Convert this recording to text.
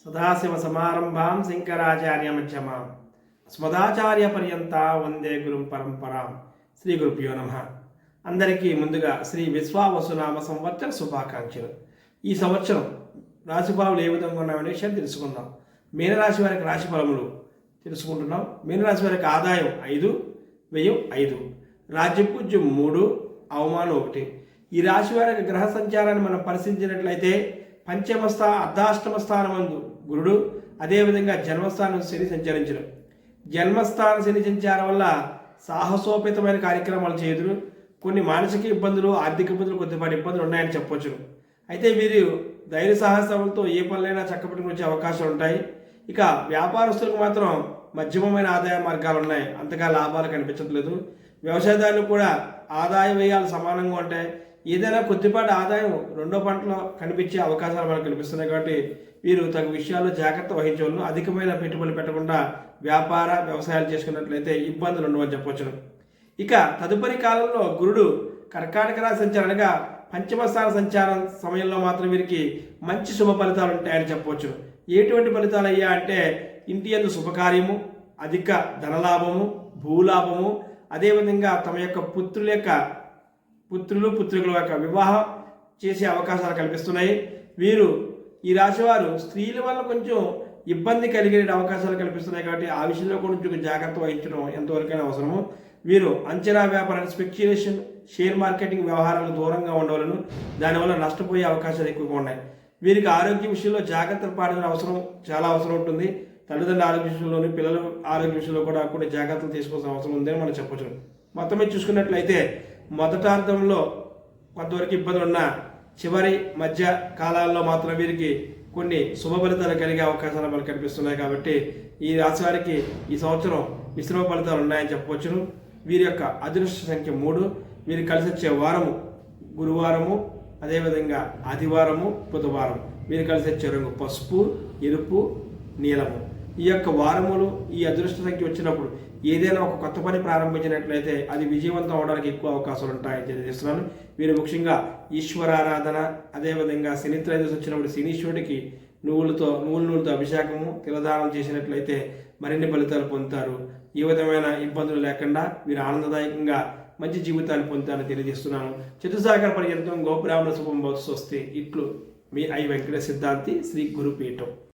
సదాశివసమారంభాం శంకరాచార్యమధ్యమాం అస్మదాచార్యపర్యంత వందే గురుం పరంపరాం. శ్రీ గురుభ్యో నమః. అందరికీ ముందుగా శ్రీ విశ్వావసునామ సంవత్సర శుభాకాంక్షలు. ఈ సంవత్సరం రాశిఫలాలు ఏ విధంగా ఉన్నాయనే విషయం తెలుసుకుందాం. మీనరాశి వారికి రాశి ఫలములు తెలుసుకుంటున్నాం. మీనరాశి వారికి ఆదాయం 5, వ్యయం 5, రాజ్యపూజ్యం 3, అవమానం 1. ఈ రాశి వారికి గ్రహ సంచారాన్ని మనం పరిశీలించినట్లయితే అర్ధాష్టమ స్థానమందు గురుడు, అదేవిధంగా జన్మస్థానం శని సంచరించడం. జన్మస్థాన శని సంచారం వల్ల సాహసోపేతమైన కార్యక్రమాలు చేయుదురు. కొన్ని మానసిక ఇబ్బందులు, ఆర్థిక ఇబ్బందులు, కొద్దిపాటి ఇబ్బందులు ఉన్నాయని చెప్పొచ్చు. అయితే వీరు ధైర్య సాహసాలతో ఏ పనులైనా చక్కబెట్టుకుని వచ్చే అవకాశాలు ఉంటాయి. ఇక వ్యాపారస్తులకు మాత్రం మధ్యమమైన ఆదాయ మార్గాలు ఉన్నాయి, అంతగా లాభాలు కనిపించట్లేదు. వ్యవసాయదారులు కూడా ఆదాయ వ్యయాలు సమానంగా ఉంటాయి. ఏదైనా కొద్దిపాటి ఆదాయం రెండో పంటలో కనిపించే అవకాశాలు మనకు కనిపిస్తున్నాయి. కాబట్టి వీరు తగు విషయాల్లో జాగ్రత్త వహించవలను. అధికమైన పెట్టుబడులు పెట్టకుండా వ్యవసాయాలు చేసుకున్నట్లయితే ఇబ్బందులు ఉండవని చెప్పవచ్చును. ఇక తదుపరి కాలంలో గురుడు కర్కాటక రాశి సంచారణగా పంచమస్థాన సంచారం సమయంలో మాత్రం వీరికి మంచి శుభ ఫలితాలు ఉంటాయని చెప్పవచ్చు. ఎటువంటి ఫలితాలు అయ్యా అంటే ఇంటి యందు శుభకార్యము, అధిక ధనలాభము, భూలాభము, అదేవిధంగా తమ యొక్క పుత్రుల యొక్క వివాహం చేసే అవకాశాలు కల్పిస్తున్నాయి. వీరు ఈ రాశివారు స్త్రీల వల్ల కొంచెం ఇబ్బంది కలిగే అవకాశాలు కల్పిస్తున్నాయి. కాబట్టి ఆ విషయంలో కొంచెం జాగ్రత్త వహించడం ఎంతవరకైనా అవసరము. వీరు అంచనా వ్యాపారం, స్పెక్యులేషన్, షేర్ మార్కెటింగ్ వ్యవహారాలు దూరంగా ఉండవలను. దానివల్ల నష్టపోయే అవకాశాలు ఎక్కువగా ఉన్నాయి. వీరికి ఆరోగ్య విషయంలో జాగ్రత్తలు పాటించిన అవసరం చాలా అవసరం ఉంటుంది. తల్లిదండ్రుల ఆరోగ్య విషయంలోని, పిల్లల ఆరోగ్య విషయంలో కూడా కొన్ని జాగ్రత్తలు తీసుకోవాల్సిన అవసరం ఉందని మనం చెప్పచ్చు. మొత్తం మీద చూసుకున్నట్లయితే మొదటార్థంలో కొంతవరకు ఇబ్బందులు ఉన్న చివరి మధ్య కాలాల్లో మాత్రం వీరికి కొన్ని శుభ ఫలితాలు కలిగే అవకాశాలు మనకు కనిపిస్తున్నాయి. కాబట్టి ఈ రాశి వారికి ఈ సంవత్సరం మిశ్రమ ఫలితాలు ఉన్నాయని చెప్పవచ్చును. వీరి యొక్క అదృష్ట సంఖ్య 3. వీరు కలిసి వచ్చే వారము గురువారము, అదేవిధంగా ఆదివారము, బుధవారం. వీరు కలిసి వచ్చే రంగు పసుపు, ఎరుపు, నీలము. ఈ యొక్క వారములు ఈ అదృష్ట సంఖ్య వచ్చినప్పుడు ఏదైనా ఒక కొత్త పని ప్రారంభించినట్లయితే అది విజయవంతం అవడానికి ఎక్కువ అవకాశాలు ఉంటాయని తెలియజేస్తున్నాను. వీరు ముఖ్యంగా ఈశ్వరారాధన, అదేవిధంగా శని త్రయోదశి వచ్చినప్పుడు శనీశ్వరుడికి నూనెలతో అభిషేకము, తిలదానం చేసినట్లయితే మరిన్ని ఫలితాలు పొందుతారు. ఈ విధమైన ఇబ్బందులు లేకుండా వీరు ఆనందదాయకంగా మంచి జీవితాన్ని పొందుతారని తెలియజేస్తున్నాను. చతుసాగర పర్యంతం గోపురాముల శుభం భవతు స్వస్తి. ఇట్లు మీ ఐ వెంకట సిద్ధాంతి, శ్రీ గురుపీఠం.